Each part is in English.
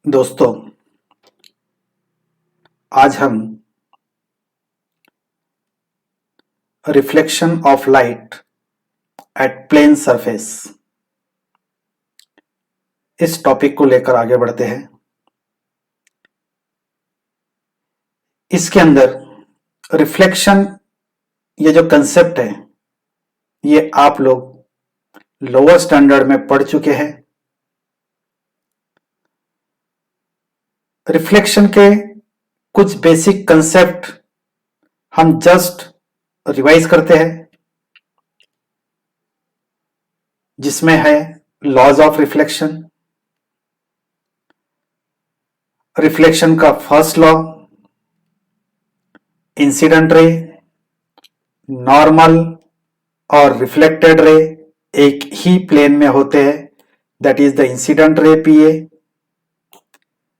दोस्तों, आज हम reflection of light at plane surface इस टॉपिक को लेकर आगे बढ़ते हैं। इसके अंदर रिफ्लेक्शन ये जो कंसेप्ट है ये आप लोग लोअर स्टैंडर्ड में पढ़ चुके हैं। रिफ्लेक्शन के कुछ बेसिक कंसेप्ट हम जस्ट रिवाइज करते हैं, जिसमें है लॉज ऑफ रिफ्लेक्शन, रिफ्लेक्शन का first law, incident ray, normal और रिफ्लेक्टेड रे एक ही प्लेन में होते हैं, that is the incident ray PA,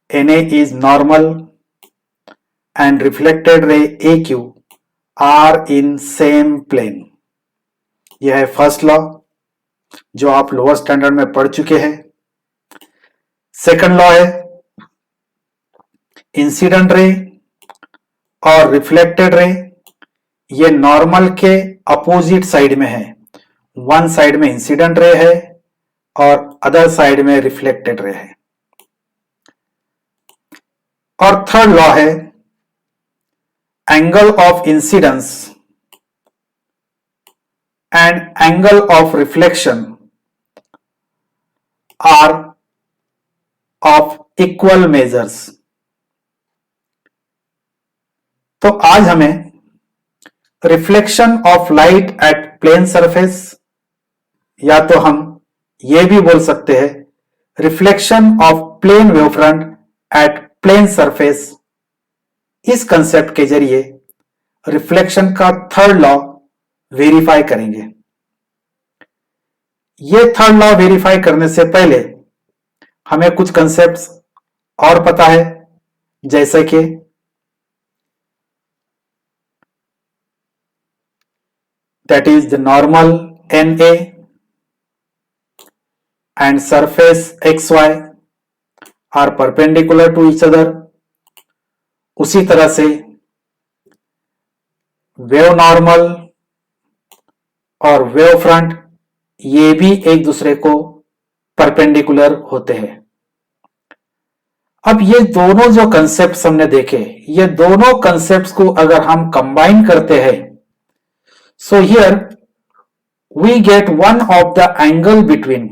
NA is normal and reflected ray A Q are in same plane. यह है फर्स्ट लॉ जो आप लोअर स्टैंडर्ड में पढ़ चुके हैं। सेकंड लॉ है इंसिडेंट रे और रिफ्लेक्टेड रे ये नॉर्मल के अपोजिट साइड में है। वन साइड में इंसिडेंट रे है और अदर साइड में रिफ्लेक्टेड रे है। और थर्ड लॉ है angle of incidence and angle of reflection are of equal measures. तो आज हमें reflection of light at plane surface, या तो हम ये भी बोल सकते हैं reflection of plane wavefront at plane surface, इस कंसेप्ट के जरिए रिफ्लेक्शन का थर्ड लॉ वेरीफाई करेंगे। ये थर्ड लॉ वेरीफाई करने से पहले हमें कुछ कंसेप्ट्स और पता है, जैसे कि that is the normal NA and surface XY are perpendicular to each other। उसी तरह से वेव नॉर्मल और वेव फ्रंट ये भी एक दूसरे को परपेंडिकुलर होते हैं। अब ये दोनों जो कंसेप्ट्स हमने देखे, ये दोनों कंसेप्ट्स को अगर हम कंबाइन करते हैं, so here we get one of the angle between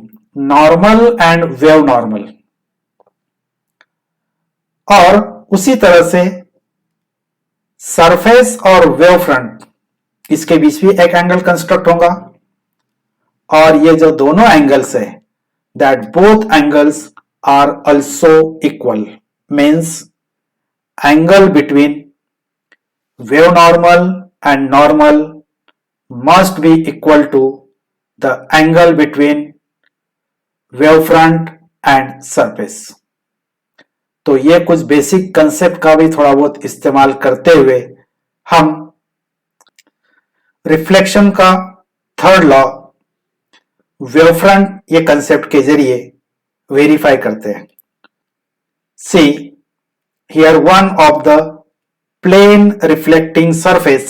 normal and wave normal, और उसी तरह से सरफेस और वेव फ्रंट इसके बीच भी एक एंगल कंस्ट्रक्ट होगा, और ये जो दोनों एंगल्स है that both angles are also equal, means angle between wave normal and normal must be equal to the angle between wavefront and surface। तो ये कुछ बेसिक कंसेप्ट का भी थोड़ा बहुत इस्तेमाल करते हुए हम रिफ्लेक्शन का थर्ड लॉ वेवफ्रंट ये कंसेप्ट के जरिए वेरीफाई करते हैं। See here one of the plane reflecting surface,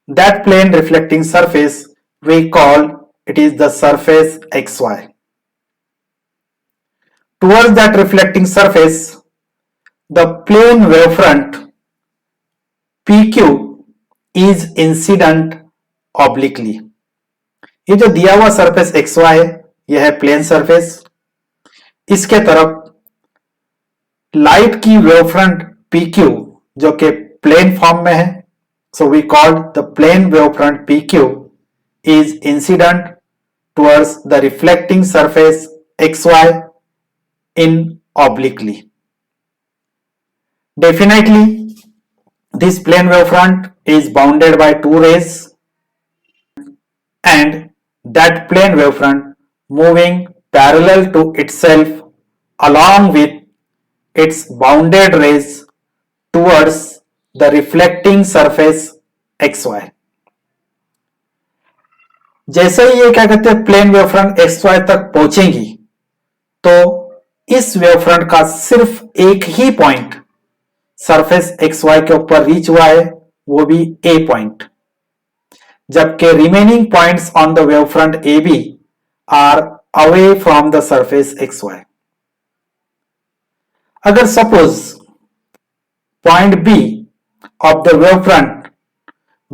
that plane reflecting surface we call it is the surface XY। Towards that reflecting surface the plane wavefront PQ is incident obliquely। ये जो दिया हुआ surface XY है यह है plane surface, इसके तरफ light की वेवफ्रंट PQ जो कि प्लेन फॉर्म में है, so we called the plane wavefront PQ is incident towards the reflecting surface XY in obliquely। Definitely this plane wavefront is bounded by two rays, and that plane wavefront moving parallel to itself along with its bounded rays towards the reflecting surface XY। जैसे ही ये क्या कहते हैं plane wavefront XY तक पहुंचेगी, तो इस wavefront का सिर्फ एक ही पॉइंट सरफेस XY के ऊपर रीच हुआ है, वो भी A पॉइंट, जबकि remaining points on the wavefront AB are away from the surface XY। अगर suppose point B of the wavefront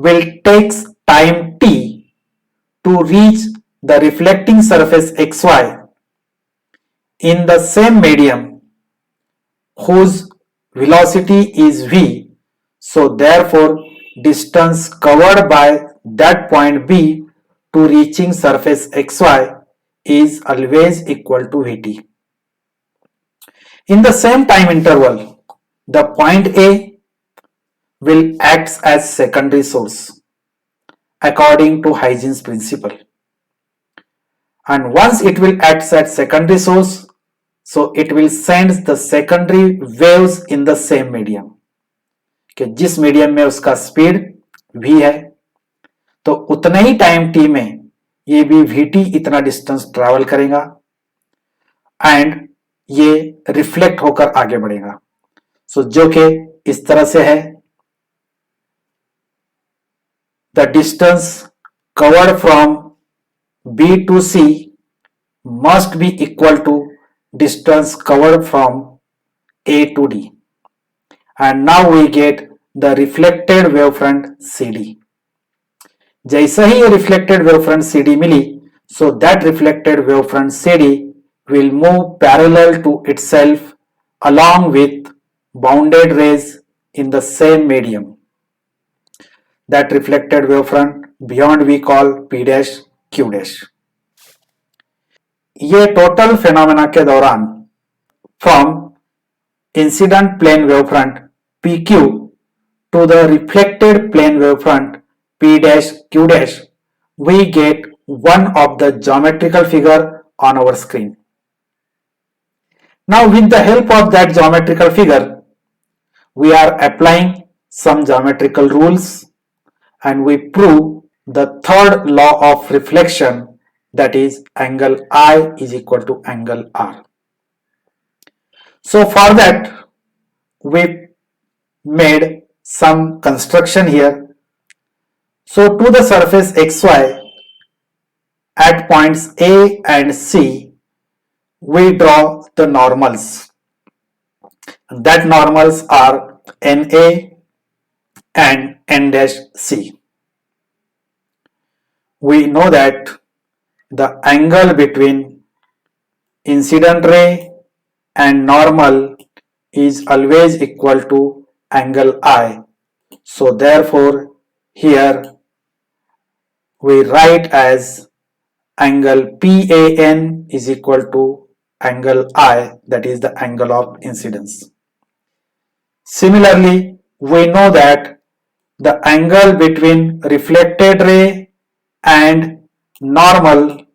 will takes time t to reach the reflecting surface XY in the same medium whose velocity is v, so therefore distance covered by that point B to reaching surface XY is always equal to Vt. In the same time interval, the point A will act as secondary source according to Huygens principle, and once it will act as secondary source, so it will send the secondary waves in the same medium, कि जिस medium में उसका speed v है तो उतना ही time t में ये भी vt इतना डिस्टेंस ट्रैवल करेगा एंड ये रिफ्लेक्ट होकर आगे बढ़ेगा। सो जो कि इस तरह से है, the distance covered from B to C must be equal to distance covered from A to D, and now we get the reflected wavefront CD. जैसा ही ये reflected wavefront CD मिली, so that reflected wavefront CD will move parallel to itself along with bounded rays in the same medium. That reflected wavefront beyond we call P dash Q dash. ये total phenomena के दौरान from incident plane wavefront PQ to the reflected plane wavefront P dash Q dash, we get one of the geometrical figure on our screen. Now with the help of that geometrical figure, we are applying some geometrical rules and we prove the third law of reflection, that is angle I is equal to angle R. So for that we made some construction here. So to the surface XY at points A and C we draw the normals. That normals are NA and N dash C. We know that the angle between incident ray and normal is always equal to angle I. So therefore here we write as angle PAN is equal to angle I, that is the angle of incidence. Similarly, we know that the angle between reflected ray and normal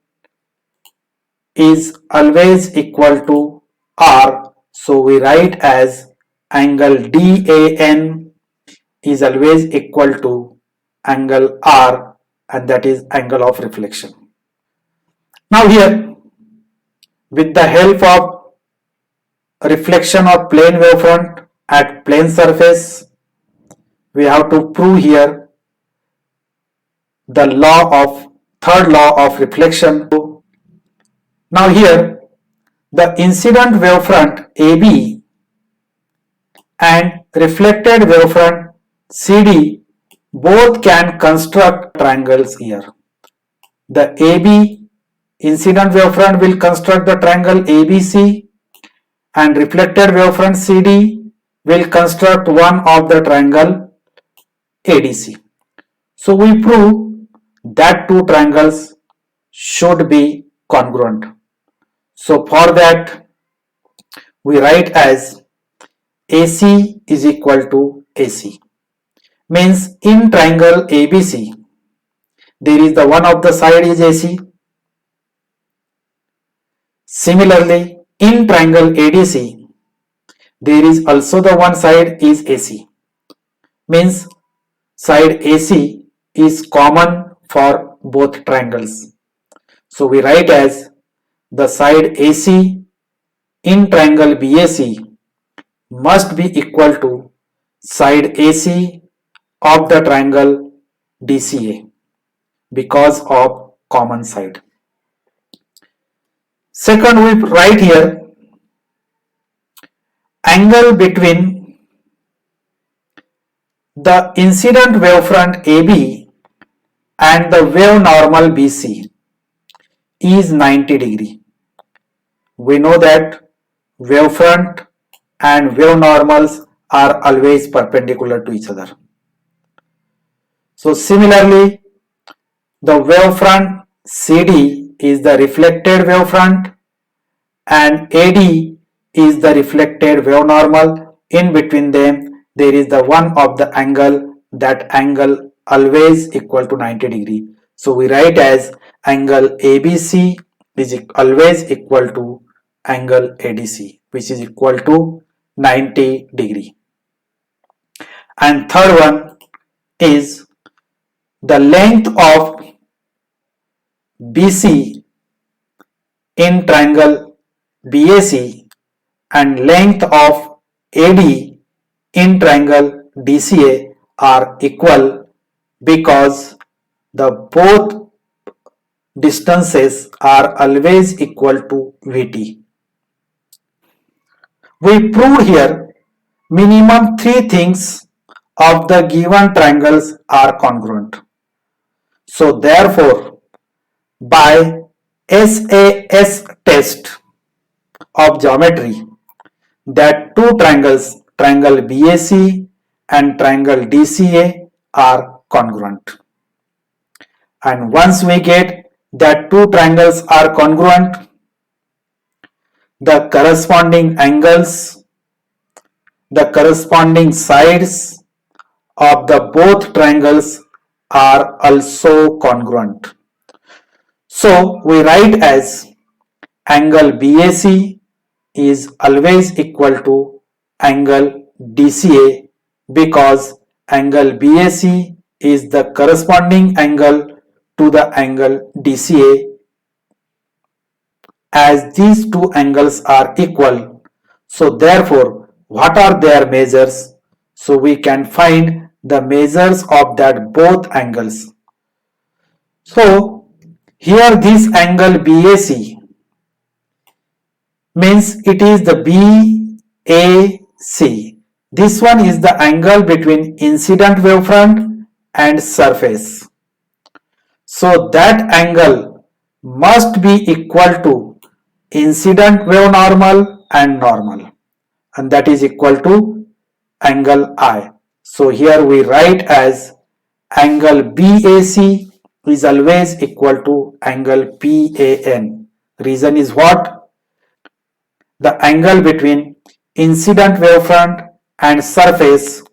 is always equal to R, so we write as angle DAN is always equal to angle R, and that is angle of reflection. Now here, with the help of reflection of plane wavefront at plane surface, we have to prove here the third law of reflection. Now here the incident wavefront AB and reflected wavefront CD both can construct triangles here. The AB incident wavefront will construct the triangle ABC and reflected wavefront CD will construct one of the triangle ADC. So we prove that two triangles should be congruent. So for that we write as AC is equal to AC. Means in triangle ABC there is the one of the side is AC. Similarly in triangle ADC there is also the one side is AC. Means side AC is common for both triangles. So we write as the side AC in triangle BAC must be equal to side AC of the triangle DCA because of common side. Second, we write here angle between the incident wavefront AB and the wave normal BC is 90 degree. We know that wavefront and wave normals are always perpendicular to each other. So similarly, the wavefront CD is the reflected wavefront and AD is the reflected wave normal. In between them, there is the one of the angle, that angle always equal to 90 degree. So we write as angle ABC is always equal to angle ADC, which is equal to 90 degree. And third one is the length of BC in triangle BAC and length of AD in triangle DCA are equal because the both distances are always equal to VT. We proved here minimum three things of the given triangles are congruent. So therefore, by SAS test of geometry, that two triangles, triangle BAC and triangle DCA, are congruent. And once we get that two triangles are congruent, the corresponding angles, the corresponding sides of the both triangles are also congruent. So we write as angle BAC is always equal to angle DCA because angle BAC is the corresponding angle to the angle DCA. As these two angles are equal, so therefore what are their measures? So we can find the measures of that both angles. So here this angle BAC means it is the BAC. This one is the angle between incident wavefront and surface. So that angle must be equal to incident wave normal and normal, and that is equal to angle I. So here we write as angle BAC is always equal to angle PAN. Reason is what? The angle between incident wavefront and surface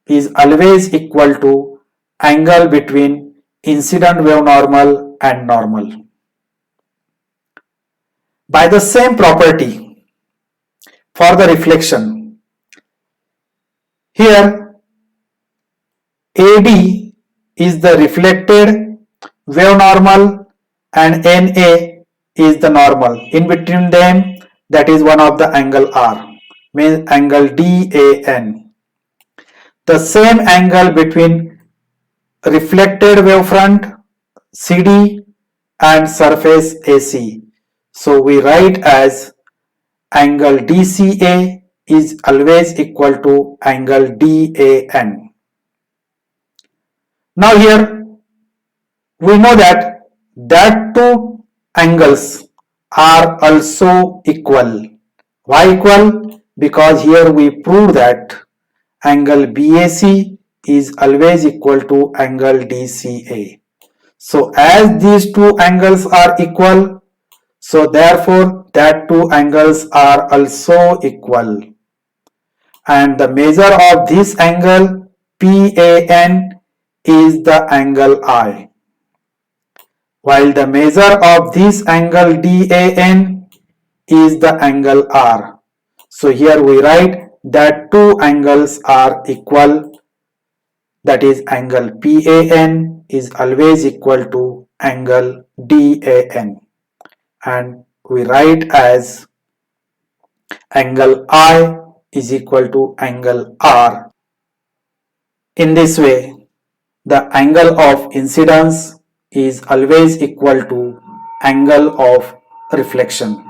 is always equal to angle between incident wave normal and normal. By the same property for the reflection, here AD is the reflected wave normal and NA is the normal. In between them, that is one of the angle R, means angle DAN. The same angle between reflected wavefront CD and surface AC. So we write as angle DCA is always equal to angle DAN. Now here we know that two angles are also equal. Why equal? Because here we prove that angle BAC is always equal to angle DCA. So as these two angles are equal, so therefore that two angles are also equal. And the measure of this angle PAN is the angle I, while the measure of this angle DAN is the angle R. So here we write that two angles are equal, that is angle PAN is always equal to angle DAN, and we write as Angle I is equal to angle R. In this way, the angle of incidence is always equal to angle of reflection.